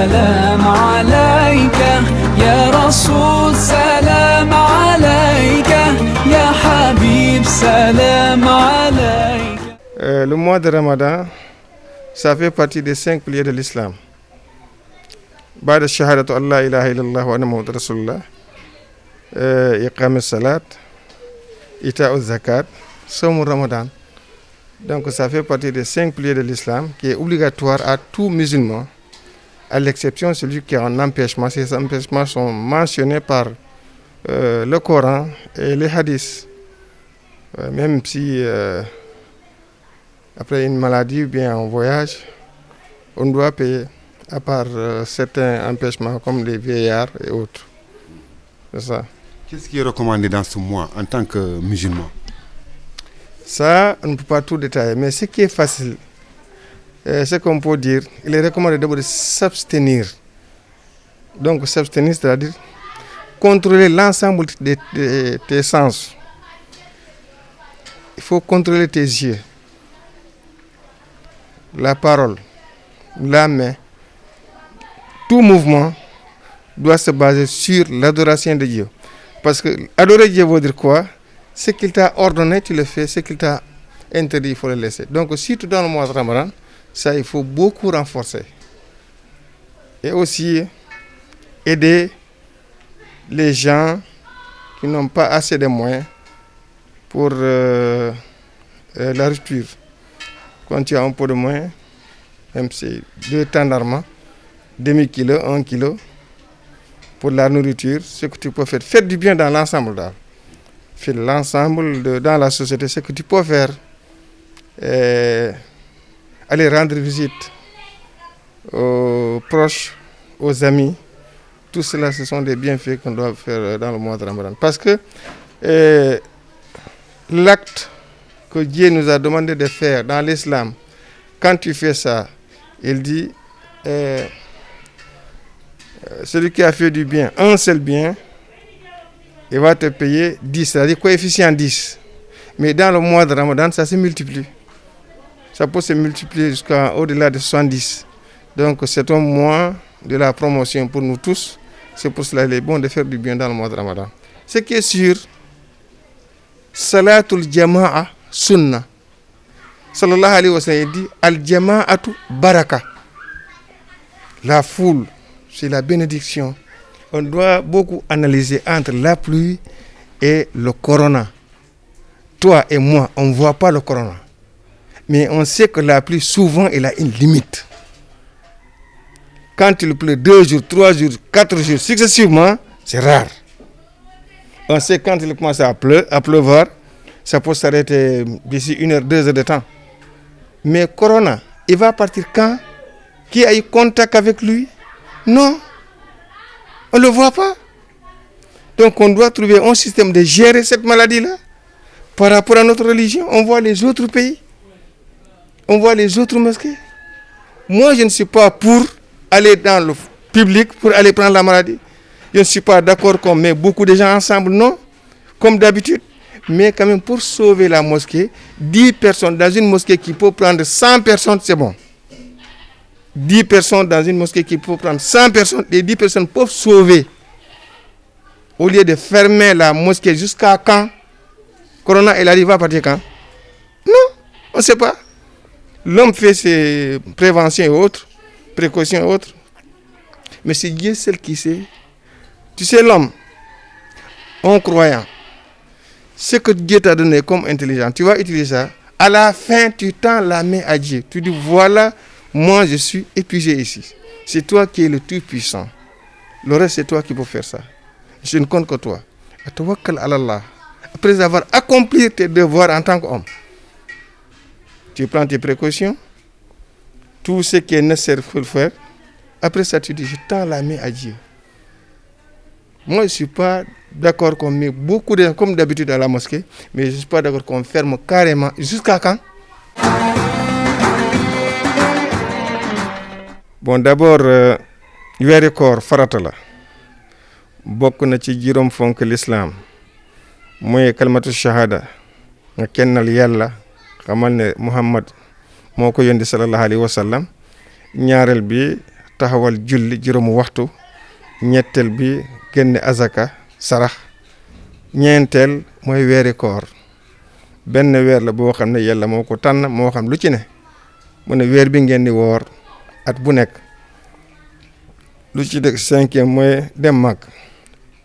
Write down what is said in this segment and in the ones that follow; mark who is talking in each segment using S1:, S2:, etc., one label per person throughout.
S1: سلام عليك يا رسول سلام عليك يا حبيب سلام عليك.
S2: Le mois de Ramadan, ça fait partie des 5 piliers de l'islam. بعد الشهادة أن لا إله إلا الله وأن محمد رسول الله, إقام الصلاة, إيتاء الزكاة, صوم Ramadan. Donc ça fait partie des 5 piliers de l'islam qui est obligatoire à tout musulman, à l'exception de celui qui a un empêchement. Ces empêchements sont mentionnés par le Coran et les hadiths. Même si après une maladie ou bien un voyage, on doit payer, à part certains empêchements comme les vieillards et autres. C'est ça.
S3: Qu'est-ce qui est recommandé dans ce mois en tant que musulman?
S2: Ça, on ne peut pas tout détailler, mais ce qui est facile, ce qu'on peut dire, il est recommandé d'abord de s'abstenir. Donc s'abstenir, c'est-à-dire contrôler l'ensemble de tes sens. Il faut contrôler tes yeux, la parole, la main. Tout mouvement doit se baser sur l'adoration de Dieu. Parce que adorer Dieu veut dire quoi? Ce qu'il t'a ordonné, tu le fais. Ce qu'il t'a interdit, il faut le laisser. Donc, surtout dans le mois de Ramadan, ça, il faut beaucoup renforcer. Et aussi, aider les gens qui n'ont pas assez de moyens pour la rupture. Quand tu as un peu de moyens, même c'est 2 tendrement, demi-kilo, 1 kilo, pour la nourriture, ce que tu peux faire. Faites du bien dans l'ensemble d'art. Fais l'ensemble dans la société, ce que tu peux faire. Aller rendre visite aux proches, aux amis. Tout cela, ce sont des bienfaits qu'on doit faire dans le mois de Ramadan. Parce que l'acte que Dieu nous a demandé de faire dans l'islam, quand tu fais ça, il dit, celui qui a fait du bien, un seul bien, il va te payer 10, c'est-à-dire coefficient 10. Mais dans le mois de Ramadan, ça se multiplie. Ça peut se multiplier jusqu'à au-delà de 70. Donc c'est un mois de la promotion pour nous tous. C'est pour cela qu'il est bon de faire du bien dans le mois de Ramadan. Ce qui est sûr, Salatul Jama'a Sunna. Sallallahu alayhi wa sallam dit Al-Jama'atu Baraka. La foule, c'est la bénédiction. On doit beaucoup analyser entre la pluie et le corona. Toi et moi, on ne voit pas le corona. Mais on sait que la pluie, souvent, elle a une limite. Quand il pleut 2 jours, 3 jours, 4 jours successivement, c'est rare. On sait quand il commence à pleuvoir, ça peut s'arrêter d'ici 1 heure, 2 heures de temps. Mais corona, il va partir quand? Qui a eu contact avec lui? Non. On ne le voit pas. Donc on doit trouver un système de gérer cette maladie-là. Par rapport à notre religion, on voit les autres pays. On voit les autres mosquées. Moi, je ne suis pas pour aller dans le public, pour aller prendre la maladie. Je ne suis pas d'accord qu'on met beaucoup de gens ensemble, non. Comme d'habitude. Mais quand même, pour sauver la mosquée, 10 personnes dans une mosquée qui peut prendre 100 personnes, c'est bon. 10 personnes dans une mosquée qui peut prendre 100 personnes, les 10 personnes peuvent sauver. Au lieu de fermer la mosquée jusqu'à quand? Corona, elle arrive à partir quand? Non, on ne sait pas. L'homme fait ses préventions et autres, précautions et autres. Mais c'est Dieu seul qui sait. Tu sais, l'homme, en croyant, ce que Dieu t'a donné comme intelligence, tu vas utiliser ça. À la fin, tu tends la main à Dieu. Tu dis, voilà, moi je suis épuisé ici. C'est toi qui es le tout puissant. Le reste, c'est toi qui peux faire ça. Je ne compte que toi. Tawakkal ala Allah. Après avoir accompli tes devoirs en tant qu'homme, tu prends tes précautions, tout ce qui est nécessaire pour le faire. Après ça, tu dis, je tends la main à Dieu. Moi, je ne suis pas d'accord qu'on met beaucoup de gens, comme d'habitude, à la mosquée, mais je ne suis pas d'accord qu'on ferme carrément. Jusqu'à quand? Bon, d'abord, weeru koor farata la. Bokk na ci juróom fonk l'islam. Mooy kalmatu shahada. Nga kennal yàlla. Xamal ne Muhammad moo ko yónni sallallahu alayhi wa sallam. Ñaareel bi taxawal julli juróomu waxtu ñetteel bi génne azaka sarax ñeenteel mooy weeri koor benn weer la boo xam ne yàlla moo ko tànn moo xam lu ci ne mu ne weer bi ngeen di woor at bu nekk lu ci dëkk 5e mooy dem mag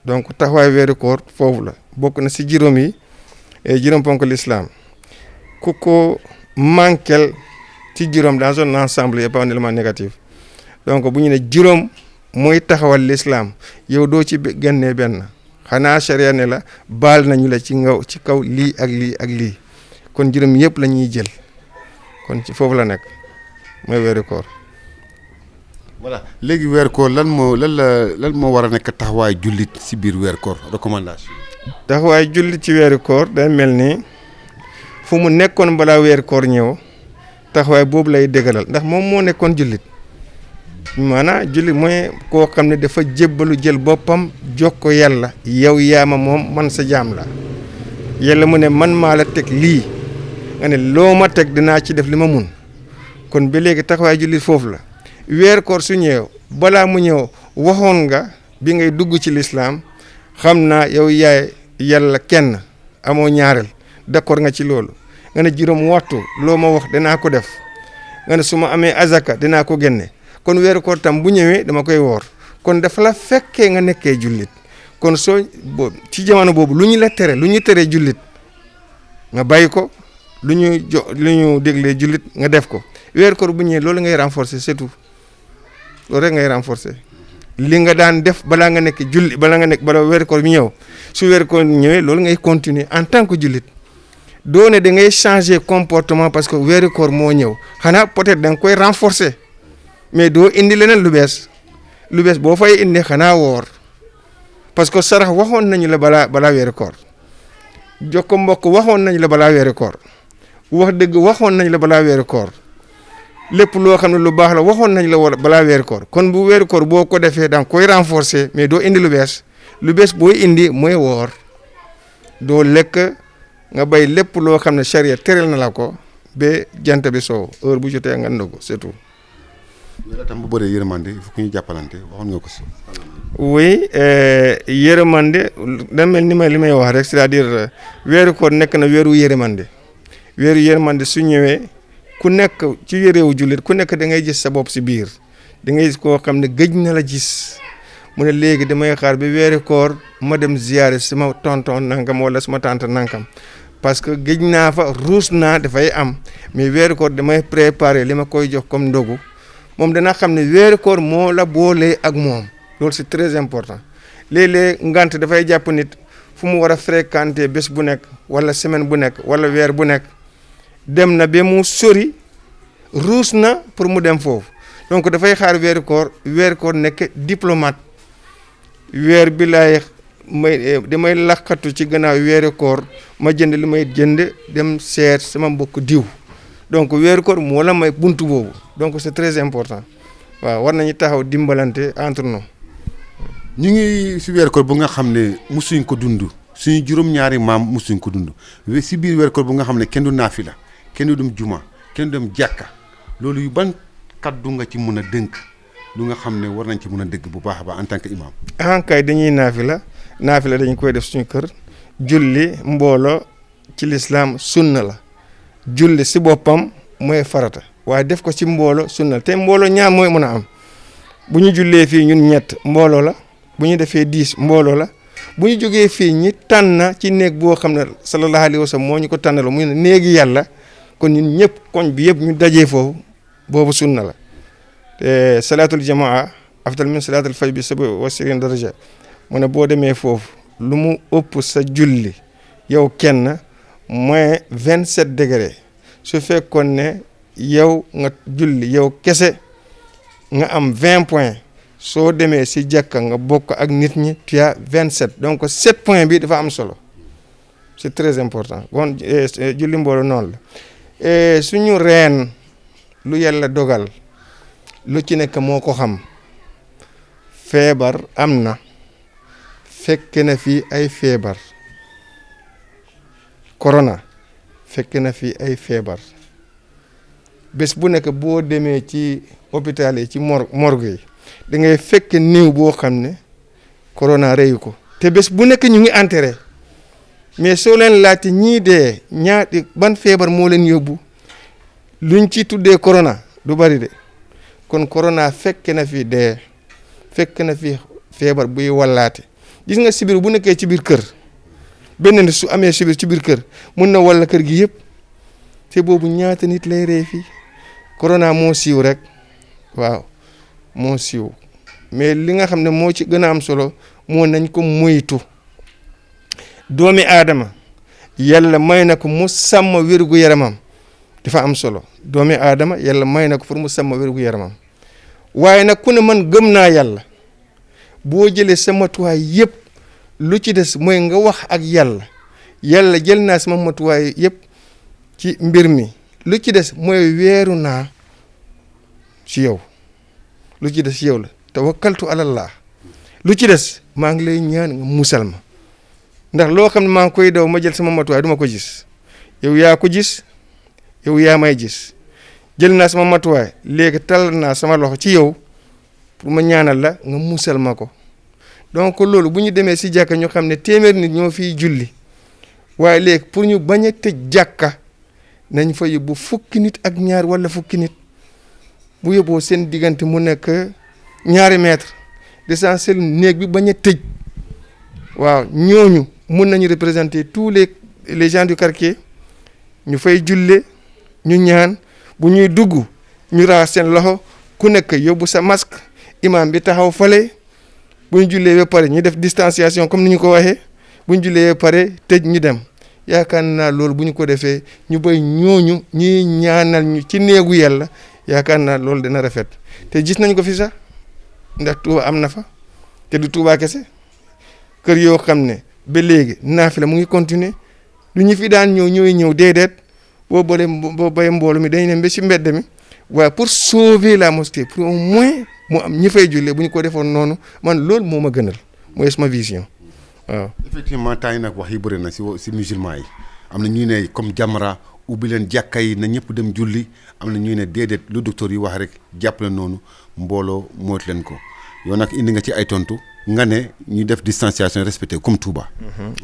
S2: donc taxawaay weeri koor foofu la bokk na si juróom yi juróom ponk l'islam ku ko manquel ci juróom dans un ensemble y a pas un élément négatif donc bu ñu ne juróom mooy taxawal l'islam yow doo ci génnee benn xanaa charia ne la baal nañu la ci kaw lii ak lii ak lii kon juróom yëpp la ñuy jël kon ci foofu la nekk mooy weeru koor.
S3: voilà léegi weer koor lan moo war a nekk taxawaay jullit si biir weer koor recommandation.
S2: taxawaay jullit ci weeru koor day mel ni fu mu nekkoon balaa weeru koor ñëw taxawaay boobu lay dëgëral ndax moom moo nekkoon jullit maanaam jullit mooy koo xam ne dafa jébbalu jël boppam jox ko yàlla yow yaama moom man sa jaam la yàlla mu ne man maa la teg lii nga ne loo ma teg dinaa ci def li ma mun kon ba léegi taxawaay jullit foofu la weer koor su ñëw balaa mu ñëw waxoon nga bi ngay dugg ci lislaam xam naa yow yaay yàlla kenn amoo ñaareel d'accord nga ci loolu nga ne juróom waxtu loo ma wax dinaa ko def nga ne su ma amee azaka dinaa ko génne kon weeru koor tam bu ñëwee dama koy woor kon dafa la fekkee nga nekkee jullit kon soo ci jamono boobu lu ñu la tere lu ñu teree jullit nga bàyyi ko lu ñu déglee jullit nga def ko weeru koor bu ñëwee loolu ngay renforcer c'est tout loolu rek ngay renforcer li nga daan def balaa nga nekk julli bala weeru koor bi ñëw su weeru koor ñëwee loolu ngay continuer en tant que jullit doo ne da ngay changer comportement parce que weeru koor moo ñëw xanaa peut-être da nga koy renforcer mais doo indi leneen lu bees boo fay indi xanaa woor parce que sarax waxoon nañu la balaa weeru koor jokko mbokk waxoon nañu la balaa weeru koor wax dëgg waxoon nañu la balaa weeru koor lépp loo xam ne lu baax la waxoon nañ la war balaa weeru koor kon bu weeru koor boo ko defee da nga koy renforcer mais doo indi lu bees booy indi mooy woor doo lekk nga bay lépp loo xam ne charia tereel na la ko ba jant bi soow heure bu jotee nga ndogu c'est tout.
S3: yàlla tam bu bëree yërmande il faut que ñu jàppalante waxoon nga ko si.
S2: oui yërmande da mel ni li may wax rek c'est-à-dire weeru koor nekk na weeru yërmande su ñëwee. ku nekk ci réewu jullit ku nekk da ngay gis sa bopp si biir da ngay gis koo xam ne gëj na la gis mu ne léegi damay xaar bi weeru koor ma dem ziyaare sama tonton nangam wala sama tante nangam parce que gëj naa fa ruus naa dafay am mais weeru koor damay préparer li ma koy jox comme ndogu moom dana xam ne weeru koor moo la boolee ak moom loolu c'est très important léeg-léeg ngant dafay jàpp nit fu mu war a fréquenter bés bu nekk wala semaine bu nekk wala weer bu nekk dem na ba mu sori ruus na pour mu dem foofu donc dafay xaar weeru koor nekk diplomate weer bi damay laqatu ci gannaaw weeru koor ma jënd li may jënd dem seet sama mbokk diw donc weeru koor moo la may buntu boobu donc c'est très important waaw war nañu taxaw dimbalante entre nous.
S3: ñu ngi si weeru koor bu nga xam ne musuñ ko dund suñu juróom-ñaari maam musuñ ko dund si biir weeru koor bu nga xam ne kenn du naafila kenn du dem juma kenn du dem jàkka loolu yu ban kaddu nga ci mën a dënk lu nga xam ne war nañ ci mën a dégg bu baax a baax en tant que imam.
S2: kay dañuy naafila dañ koy def suñu kër julli mbooloo ci lislaam sunna la julli si boppam mooy farata waaye def ko ci mbooloo sunna la te mbooloo ñaar mooy mën a am bu ñu jullee fii ñun ñett mbooloo la bu ñu defee 10 mbooloo la bu ñu jógee fii ñi tànn ci néeg boo xam ne sallallahu alayhi wa sallam moo ñu ko tànnaloo muy néegi yàlla kon ñun ñëpp koñ bi yëpp ñu dajee foofu boobu sunna la te salaatul jamaa afdal min salaatul fajr bi 27 daraja mu ne boo demee foofu lu mu ëpp sa julli yow kenn moins 27 degré su fekkoon ne yow nga julli yow kese nga am 20 points soo demee si jàkka nga bokk ak nit ñi tu as 27 donc 7 points bi dafa am solo c'est très important kon julli mbooloo noonu la suñu reen lu yàlla dogal lu ci nekk moo ko xam feebar am na fekk na fi ay feebar corona fekk na fi ay feebar bés bu nekk boo demee ci hôpital yi ci morgue yi da ngay fekk néew boo xam ne corona reyu ko te bés bu nekk ñu ngi enterré mais soo leen laajte ñii dee ñaati ban feebar moo leen yóbbu luñ ci tuddee corona du bari de kon corona fekk na fi dee fekk na fi feebar buy wallaate gis nga sibir bu nekkee ci biir kër benn nit su amee sibir ci biir kër mun na walla kër gi yëpp te boobu ñaata nit lay rey fii corona moo siiw rek waaw moo siiw mais li nga xam ne moo ci gën a am solo moo nañ ko moytu doomi aadama yàlla may na ko mu sàmm wérgu yaramam dafa am solo doomi aadama yàlla may na ko pour mu sàmm wérgu yaramam waaye nag ku ne man gëm naa yàlla boo jëlee sa matuwaay yëpp lu ci des mooy nga wax ak yàlla jël naa sama matuwaay yëpp ci mbir mi lu ci des mooy weeru naa ci yow lu ci des yow la tawakkaltu alallah lu ci des maa ngi lay ñaan nga musal ma ndax loo xam ne maa ngi koy daw ma jël sama matuwaay du ma ko gis yow yaa ko gis yow yaa may gis jël naa sama matuwaay léegi tal naa sama loxo ci yow pour ma ñaanal la nga musal ma ko donc loolu bu ñu demee si jàkka ñu xam ne téeméer nit ñoo fiy julli waaye léegi pour ñu bañ a tëj jàkka nañ fa yóbbu fukki nit ak ñaar wala fukki nit bu yóbboo seen diggante mu nekk 2 mètres l'essentiel néeg bi bañ a tëj waaw ñooñu mun nañu représenter tous les gens du quartier ñu fay julle ñu ñaan bu ñuy dugg ñu raxas seen loxo ku nekk yóbbu sa masque imam bi taxaw fale bu ñu jullee ba pare ñu def distanciation comme ni ñu ko waxee bu ñu jullee ba pare tëj ñu dem yaakaar naa loolu bu ñu ko defee ñu bay ñooñu ñuy ñaanal ñu ci néegu yàlla yaakaar naa loolu dina rafet te gis nañ ko fi sax ndax Touba am na fa te du Touba kese kër yoo xam ne ba léegi naafila mu ngi continuer lu ñu fi daan ñëw déedéet boo bay mboolu mi dañ ne ba si mbedd mi waaye pour sauver la mosquée pour au moins mu am ñi fay jullee bu ñu ko defoon noonu man loolu moo ma gënal mooy sama vision waaw.
S3: effectivement temps yi nag wax yi bëri na si musulman yi am na ñuy ne comme Jamra ubbi leen jàkka yi na ñëpp dem julli am na ñuy ne déedéet lu docteur yi wax rek jàpp la noonu mbooloo moytu leen ko yow nag indi nga ci ay tontu nga ne ñu def distanciation respecté comme Touba.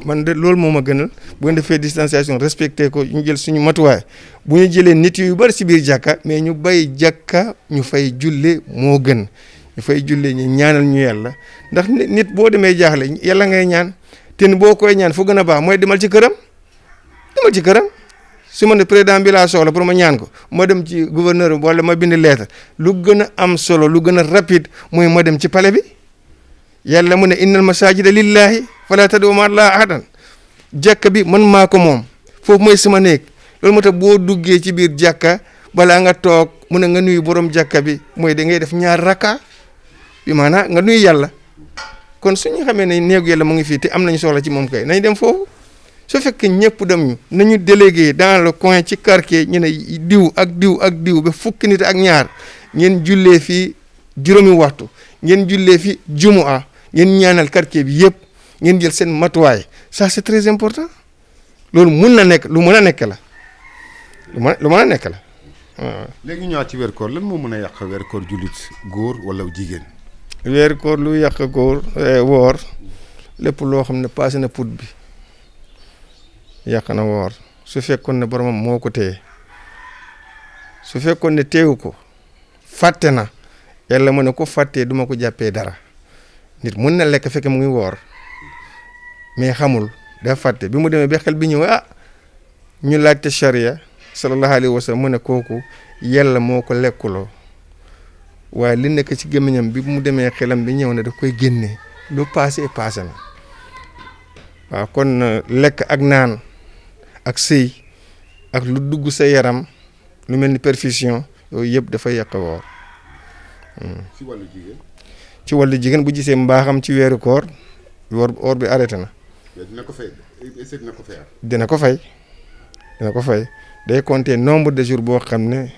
S2: man de loolu moo ma gënal bu ñu defee distanciation respecté ko ñu jël suñu matuwaay bu ñu jëlee nit yu bari si biir jàkka mais ñu bay jàkka ñu fay julle moo gën ñu fay julle ñu ñaanal ñu yàlla ndax nit boo demee jaaxle yàlla ngay ñaan te boo koy ñaan fu gën a baax mooy demal ci këram su ma ne président bi laa soxla pour ma ñaan ko ma dem ci gouverneur wala ma bind lettre lu gën a am solo lu gën a rapide mooy ma dem ci palais bi yàlla mu ne innal masajida lillahi fala tad'u ma'a llahi ahadan jàkka bi man maa ko moom foofu mooy sama néeg loolu moo tax boo duggee ci biir jàkka balaa nga toog mu ne nga nuyu borom jàkka bi mooy da ngay def 2 rakka bi maanaam nga nuyu yàlla kon suñu xamee ne néegu yàlla mu ngi fii te am nañu soxla ci moom kay nañ dem foofu su fekkee ñëpp dem ñu nañu délégué dans le coin ci quartier ñu ne diw ak diw ba fukki nit ak ñaar ngeen jullee fii 5 waxtu ngeen jullee fi jumu'a ngeen ñaanal quartier bi yëpp ngeen jël seen matuwaay ça c'est très important loolu mun na nekk lu mën a nekk la lu mën a nekk la waaw.
S3: léegi ñu ñëwaat ci weeru koor lan moo mën a yàq weeru koor jullit góor wala jigéen.
S2: weeru koor lu yàq góor woor lépp loo xam ne passé na put bi yàq na woor su fekkoon ne boromam moo ko téye su fekkoon ne téewu ko fàtte na yàlla mu ne ko fàttee duma ko jàppee dara nit mun na lekk fekk mu ngi woor mais xamul da fàtte bi mu demee ba xel bi ñëw ñu laajte charia sallallahu alayhi wa sallam mu ne kooku yàlla moo ko lekkuloo waaye li nekk ci gémmiñam bi mu demee xelam bi ñëw na daf koy génnee lu passé na waaw kon lekk ak naan ak sëy ak lu dugg sa yaram lu mel ni perfusion yooyu yëpp dafay yàq woor.
S3: ci wàllu jigéen.
S2: ci wàllu jigéen bu gisee mbaaxam ci weeru koor woor bi arrêté na.
S3: dina ko fay
S2: dina ko fay day compter nombre de jours boo xam ne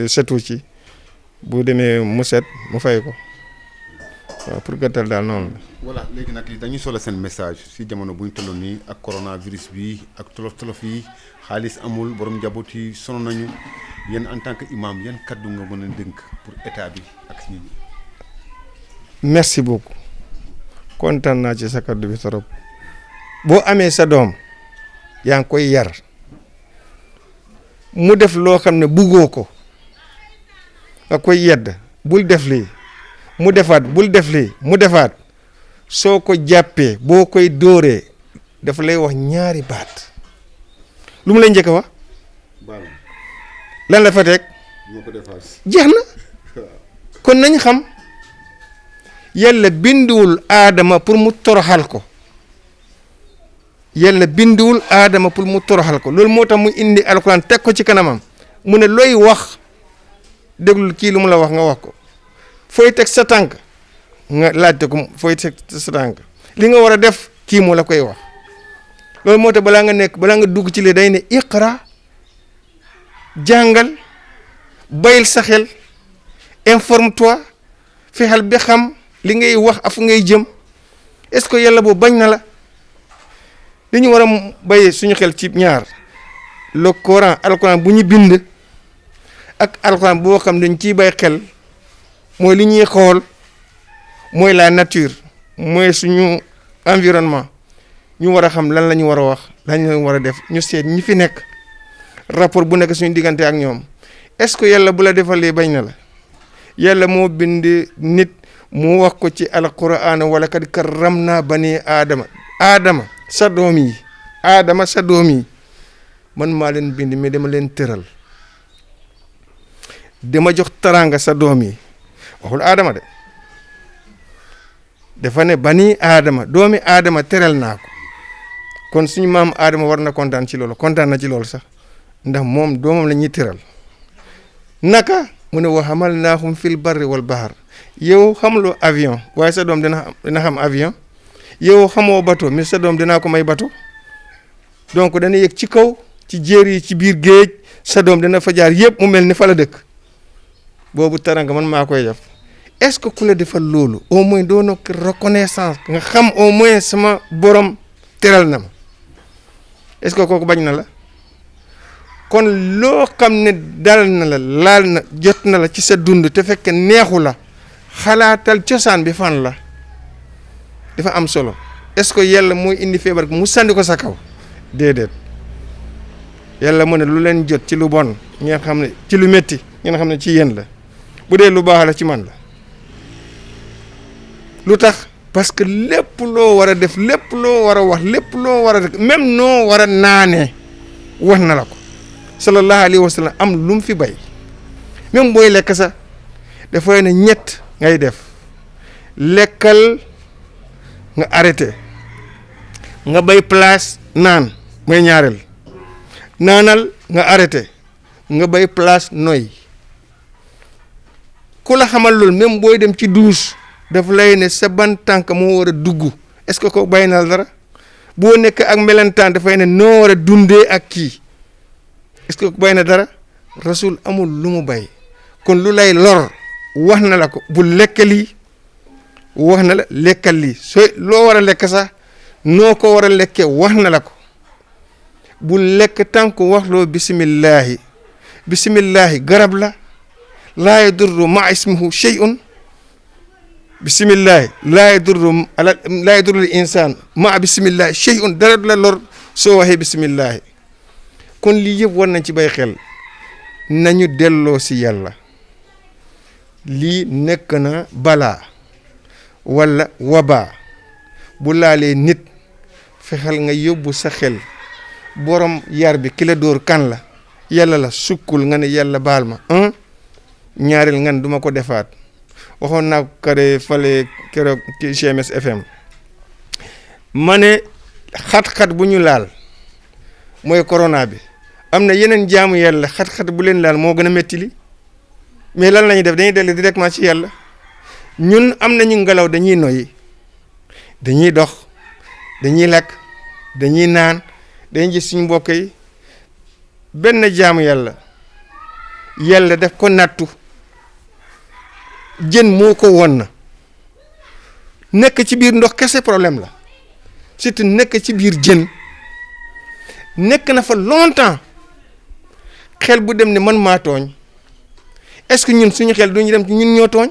S2: setu ci bu demee mu set mu fay ko waaw pour gàttal daal noonu la.
S3: voilà léegi nag dañuy solo seen message si jamono bu ñu tolloon nii ak coronavirus bi ak tolof yi xaalis amul borom njaboot yi sonn nañu yéen en tant que imam yan kaddu nga mën a dénk pour état bi ak nit ñi.
S2: merci beaucoup kontaan naa ci sa kaddu bi trop boo amee sa doom yaa ngi koy yar mu def loo xam ne buggoo ko nga koy yedd bul def lii mu defaat bul def lii mu defaat soo ko jàppee boo koy dóoree dafa lay wax ñaari baat lu mu lay njëkk a wax lan la fa teg jeex na kon nañ xam yàlla binduwul aadama pour mu toroxal ko yàlla binduwul aadama pour mu toroxal ko loolu moo tax mu indi alxuraan teg ko ci kanamam mu ne looy wax déglul kii lu mu la wax nga wax ko fooy teg sa tànk nga laajte ko fooy teg sa tànk li nga war a def kii moo la koy wax loolu moo tax balaa nga dugg ci li day ne iqra jàngal bayil sa xel informe toi fexeel bi xam li ngay wax afu ngay jëm est-ce que yàlla boobu bañ na la li ñu war a bàyyi suñu xel ci ñaar le Coran alquran bu ñu bind ak alquran boo xam dañ ciy bay xel mooy li ñuy xool mooy la nature mooy suñu environnement ñu war a xam lan la ñu war a wax lan la ñu war a def ñu seet ñi fi nekk rapport bu nekk suñu diggante ak ñoom est-ce que yàlla bu la defalee bañ na la yàlla moo bind nit mu wax ko ci alquran wala kad karramna bani aadama sa doom yi aadama sa doom yi man maa leen bind mais dama leen tëral dama jox taranga sa doom yi waxul aadama de dafa ne bani aadama doomi aadama tëral naa ko kon suñu maam aadama war na kontaan ci loolu kontaan na ci loolu sax ndax moom doomam la ñuy tëral naka mu ne wa hamalnaahum fil barri wal bahr yow xamuloo avion waaye sa doom dina xam avion yow xamoo bateau mais sa doom dinaa ko may bateau donc dana yëg ci kaw ci jéer yi ci biir géej sa doom dina fa jaar yëpp mu mel ni fa la dëkk boobu taranga man maa koy def est-ce que ku la defal loolu au moins doona reconnaissance nga xam au moins sama borom teral na ma est-ce que kooku bañ na la kon loo xam ne dal na la laal na jot na la ci sa dund te fekk neexu la xalaatal cosaan bi fan la dafa am solo est-ce que yàlla mooy indi feebar mu sandi ko sa kaw déedéet yàlla mu ne lu leen jot ci lu bon ngeen xam ne ci lu métti ngeen xam ne ci yéen la bu dee lu baax la ci man la lu tax parce que lépp loo war a def lépp loo war a wax lépp loo war a def même noo war a naanee wax na la ko sallallahu alayhi wa sallam am lu mu fi bay même booy lekk sax dafay ne ñett ngay def lekkal nga arrêté nga bay place naan mooy ñaareel naanal nga arrêté nga bay place noy ku la xamal loolu même booy dem ci douche daf lay ne sa ban tànk moo war a dugg est-ce que ko bay na dara boo nekk ak melentaan dafay ne noo war a dundee ak kii est-ce que bay na dara rasul amul lu mu bay kon lu lay lor wax na la ko bu lekk lii wax na la lekkal lii soo loo war a lekk sax noo ko war a lekkee wax na la ko bu lekk tànk wax loo bisimillahi garab la laa yadurru ma ismihi shay'un bisimillahi laa yadurru insaan ma bisimillahi shay'un dara du la lor soo waxee bisimillahi kon lii yëpp war nañ ci bay xel nañu delloo si yàlla lii nekk na balaa wala wabaa bu laalee nit fexeel nga yóbbu sa xel borom yar bi ki la dóor kan la yàlla la sukkul nga ne yàlla baal ma ñaareel ngan duma ko defaat waxoon naa ko kare fale keroog ci GMS FM ma ne xat-xat bu ñu laal mooy corona bi am na yeneen jaamu yàlla xat-xat bu leen laal moo gën a métti li mais lan la ñuy def dañuy dellu directement ci yàlla ñun am nañu ngelaw dañuy noyyi dañuy dox dañuy lekk dañuy naan dañuy gis suñu mbokk yi benn jaamu yàlla def ko nattu jën moo ko won na nekk ci biir ndox kese problème la surtout nekk ci biir jën nekk na fa longtemps xel bu dem ne man maa tooñ est-ce que ñun suñu xel duñu dem ci ñun ñoo tooñ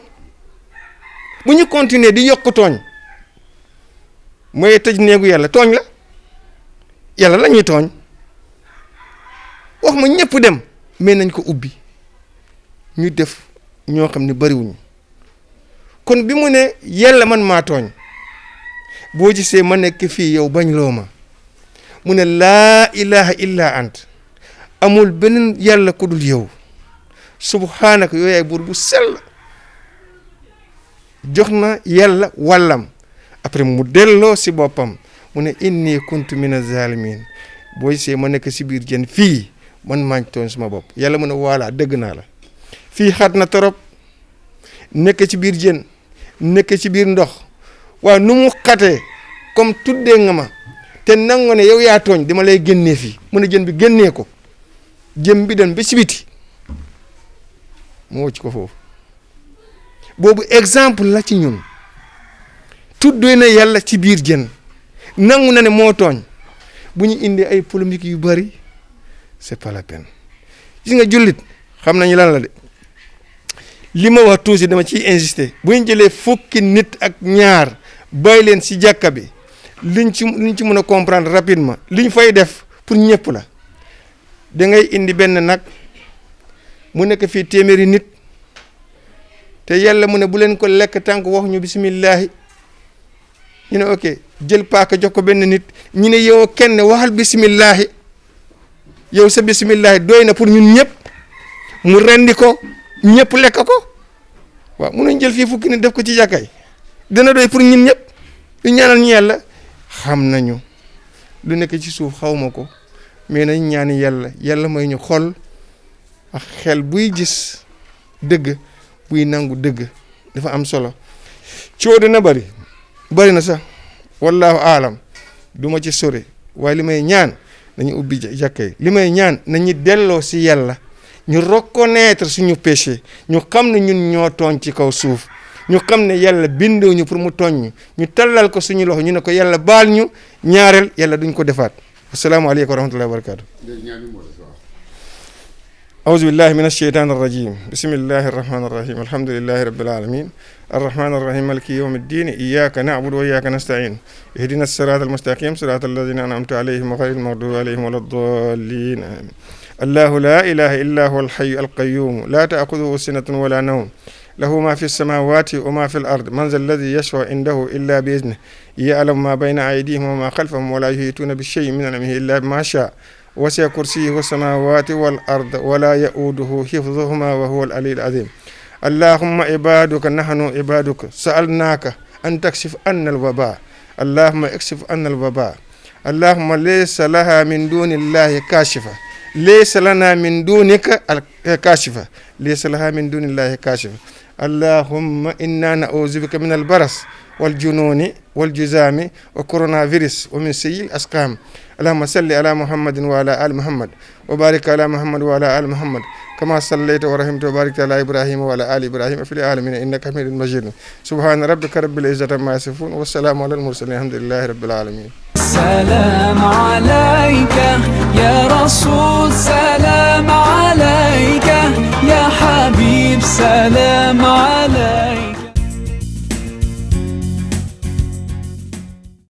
S2: bu ñu continuer di yokk tooñ mooy tëj néegu yàlla tooñ la yàlla la ñuy tooñ wax ma ñëpp dem mais nañ ko ubbi ñu def ñoo xam ne bariwuñu kon bi mu ne yàlla man maa tooñ boo gisee ma nekk fii yow bañ loo ma mu ne laa ilaha illa ant amul beneen yàlla ku dul yow subhaanaka yow yaay buur bu sell jox na yàlla wàllam après mu delloo si boppam mu ne inni kuntu mina zalimin boo gisee ma nekk si biir jën fii man maa ngi tooñ suma bopp yàlla mu ne voilà dëgg naa la fii xat na torop nekk ci biir jën nekk ci biir ndox waaw nu mu xatee comme tuddee nga ma te nangu ne yow yaa tooñ dama lay génnee fii mu ne jën bi génnee ko jën bi dem ba si biti mu wocc ko foofu boobu exemple la ci ñun tuddee na yàlla ci biir jën nangu na ne moo tooñ bu ñu indi ay polémique yu bari c'est pas la peine gis nga jullit xam nañu lan la de li ma wax toujours dama ciy insister bu ñu jëlee fukki nit ak ñaar bàyyi leen si jàkka bi liñ ci mën a comprendre rapidement liñ fay def pour ñëpp la da ngay indi benn nag mu nekk fii téeméeri nit te yàlla mu ne bu leen ko lekk tànk wax ñu bisimillahi ñu ne ok jël paaka jox ko benn nit ñu ne yow kenn waxal bisimillahi yow sa bisimillahi doy na pour ñun ñëpp mu rendi ko ñëpp lekk ko waaw mënuñ jël fii fukki nit def ko ci jàkkaay dina doy pour ñun ñëpp ñu ñaanal ñu yàlla xam nañu lu nekk ci suuf xaw ma ko mais nañ ñaani yàlla may ñu xol ak xel buy gis dëgg buy nangu dëgg dafa am solo coow dina bari na sax wallahu aalam du ma ci sori waaye li may ñaan nañu ubbi jàkka yi li may ñaan nañu delloo si yàlla ñu reconnaître suñu péché ñu xam ne ñun ñoo tooñ ci kaw suuf ñu xam ne yàlla binduñu pour mu tooñ ñu tallal ko suñu loxo ñu ne ko yàlla baal ñu ñaareel yàlla duñ ko defaat asalaamaaleykum wa rahmatullahi wa barakatu أعوذ بالله من الشيطان الرجيم بسم الله الرحمن الرحيم الحمد لله رب العالمين الرحمن الرحيم مالك يوم الدين إياك نعبد وإياك نستعين اهدنا الصراط المستقيم صراط الذين أنعمت عليهم غير المغضوب عليهم ولا الضالين آمين الله لا إله إلا هو الحي القيوم لا تأخذه سنة ولا نوم له ما في السماوات وما في الأرض من ذا الذي يشفع عنده إلا بإذنه يعلم ما بين أيديهم وما خلفهم ولا يحيطون بشيء من علمه إلا بما شاء وسع كرسيه السماوات والأرض ولا يؤوده حفظهما وهو العلي العظيم اللهم عبادك نحن عبادك سألناك أن تكشف عنا الوباء اللهم اكشف عنا الوباء اللهم ليس لها من دون الله كاشفة ليس لنا من دونك كاشفة ليس لها من دون الله كاشفة اللهم إنا نعوذ بك من البرص والجنون والجزام وكورونا فيروس ومن سيء الأسقام اللهم صل على محمد وعلى آل محمد وبارك على محمد وعلى آل محمد كما صليت ورحمت وباركت على إبراهيم وعلى آل إبراهيم في العالمين إنك حميد مجيد سبحان ربك رب العزة عما يصفون والسلام على المرسلين الحمد لله رب العالمين
S1: سلام عليك يا رسول سلام عليك يا حبيب سلام عليك